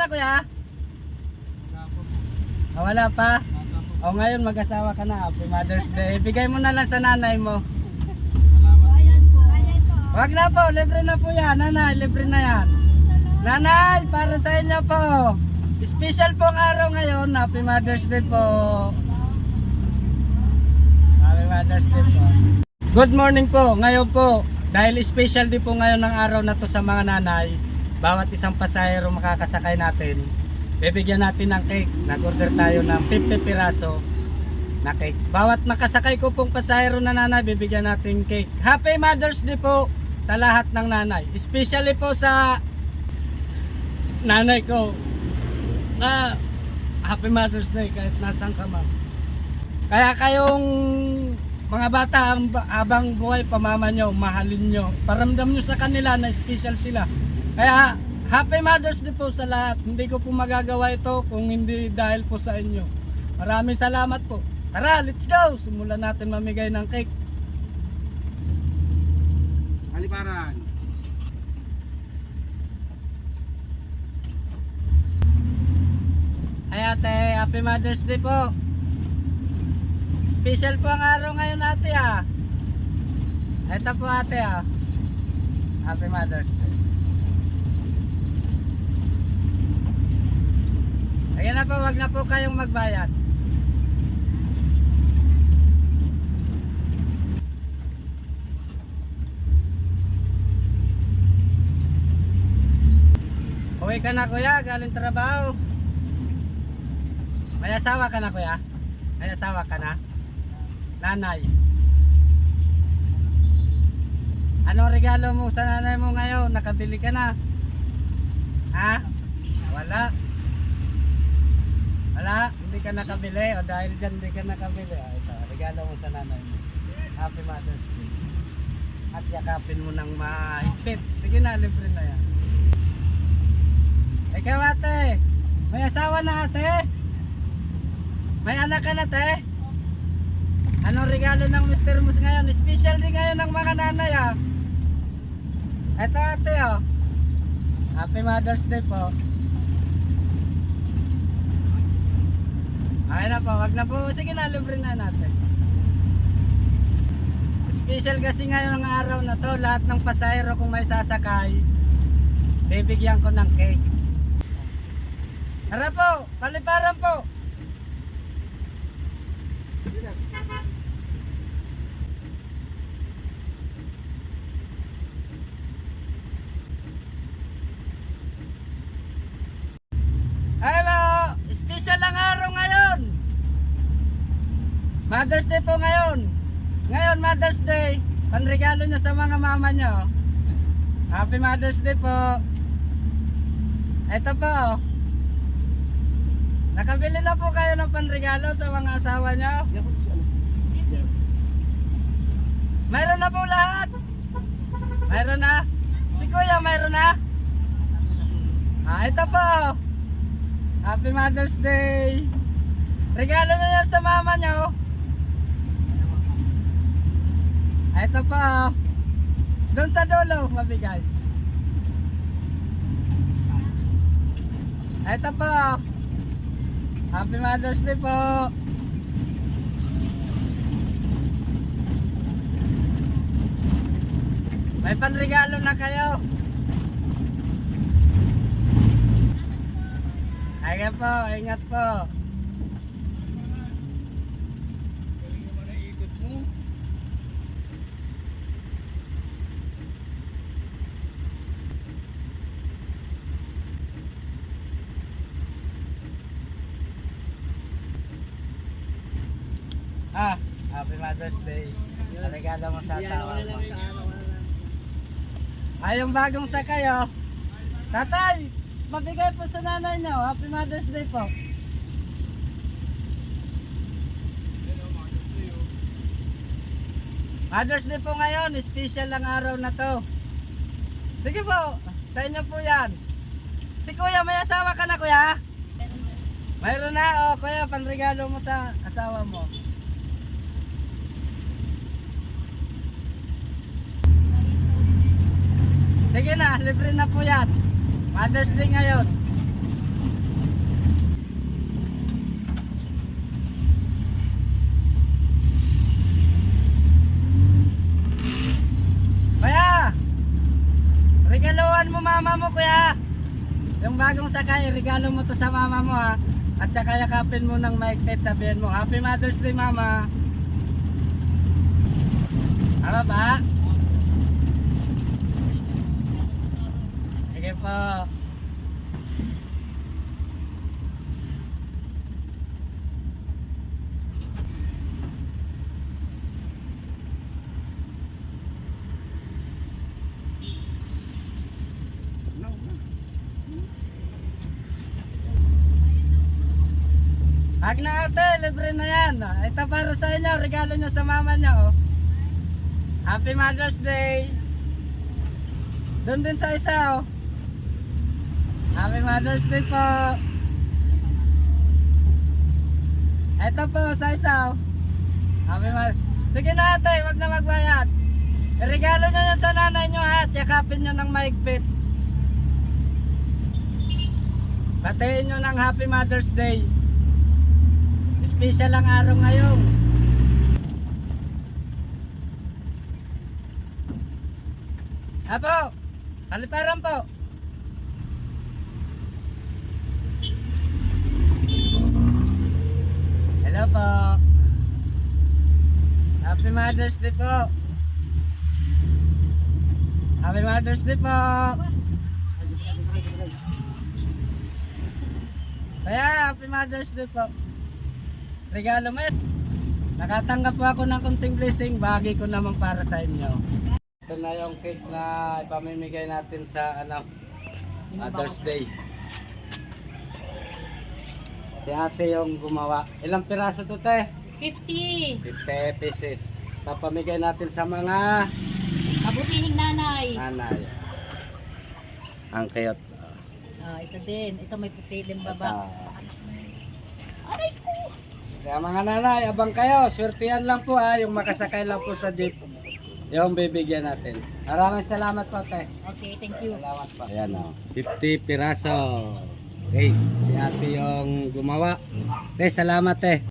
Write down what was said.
na kuya? Ah, wala pa? O ngayon mag-asawa ka na. Happy Mother's Day. Bigay mo na lang sa nanay mo. Wag na po, libre na po yan. Nanay, libre na yan. Nanay, para sa inyo po. Special pong araw ngayon. Happy Mother's Day po. Happy Mother's Day po. Good morning po. Ngayon po, dahil special din po ngayon ng araw na to sa mga nanay, bawat isang pasahero makakasakay natin, bibigyan natin ng cake. Nag-order tayo ng 50 piraso na cake. Bawat makasakay ko pong pasahero na nanay, bibigyan natin cake. Happy Mother's Day po sa lahat ng nanay. Especially po sa nanay ko. Happy Mother's Day kahit nasan ka ma'am. Kaya kayong mga bata, habang buhay pamama nyo, mahalin nyo. Paramdam nyo sa kanila na special sila. Kaya Happy Mother's Day po sa lahat. Hindi ko po magagawa ito kung hindi dahil po sa inyo. Maraming salamat po. Tara, let's go! Simulan natin mamigay ng cake. Haliparan. Ay ate, Happy Mother's Day po. Special po ang araw ngayon ate ah. Ito po ate ah. Happy Mother's Day. Ayan na po, wag na po kayong magbayad. Uwi ka na kuya, galing trabaho. May asawa ka na kuya? May asawa ka na? Nanay. Anong regalo mo sa nanay mo ngayon? Nakabili ka na? Ha? Wala. Wala? Hindi ka nakabili? O dahil dyan hindi ka nakabili? Ito, regalo mo sa nanay mo. Happy Mother's Day. At yakapin mo ng mahigpit. Sige na, libre na yan. Ikaw ate, may asawa na ate? May anak ka na ate? Anong regalo ng Mr. Mus ngayon? Special din ngayon ng mga nanay ah. Ito ate oh. Happy Mother's Day po. Ay na po, wag na po. Sige na, libre na natin. Special kasi ngayon ng araw na to. Lahat ng pasahero kung may sasakay, bibigyan ko ng cake. Tara po, paliparan po. Hello! Special ang araw ngayon! Mother's Day po ngayon! Ngayon Mother's Day! Panregalo nyo sa mga mama nyo. Happy Mother's Day po! Ito po. Nakabili na po kayo ng panregalo sa mga asawa nyo? Mayroon na po lahat! Mayroon na? Si Kuya mayroon na? Ito po! Happy Mother's Day! Regalo na yan sa mama nyo. Ito pa. Doon sa dulo, mabigay. Ito pa. Happy Mother's Day po. May panregalo na kayo. Ayan po, ingat po. Galing naman ang ikot mo. Happy Mother's Day. Regalo mo sa asawa mo. Yung bagong sakay oh. Tatay, mabigay po sa nanay nyo. Happy Mother's Day po. Mother's Day po ngayon. Special lang araw na to. Sige po. Sa inyo po yan. Si Kuya, may asawa ka na Kuya? Mayroon na. O Kuya, panregalo mo sa asawa mo. Sige na, libre na po yan. Mother's Day ngayon. Yung bagong sakay, regalo mo to sa mama mo ha. At saka yakapin mo ng maigpit, sabihin mo, Happy Mother's Day mama. Ano ba? Sige po. Hag na ate, libre na yan. Ito para sa inyo, regalo nyo sa mama nyo. Oh. Happy Mother's Day. Doon din sa isa. Oh. Happy Mother's Day po. Ito po sa isa. Oh. Happy Mother's Day. Sige na ate, wag na magbayad. Regalo nyo yan sa nanay nyo ha. Yakapin nyo ng maigpit. Batiin nyo ng Happy Mother's Day. Special ang araw ngayon. Apo, kaliparan po. Hello po. Happy Mother's Day po. Happy Mother's Day po. Kaya, Happy Mother's Day po. Regalo mo yan. Nakatanggap po ako ng konting blessing. Bagay ko naman para sa inyo. Ito na yung cake na ipamimigay natin sa Mother's Day. Si ate yung gumawa. Ilang piraso to te? 50. 50 pieces. Papamigay natin sa mga Kabutihing nanay. nanay. Ang kayot. Ito din. Ito may pupiling babak. Aray ko! Kaya mga nanay, abang kayo. Swertihan lang po ha. Yung makasakay lang po sa jeep. Yung bibigyan natin. Maraming salamat po te. Okay, thank you. Salamat po. Ayan o. 50 piraso. Okay. Si ate yung gumawa. Te, salamat te.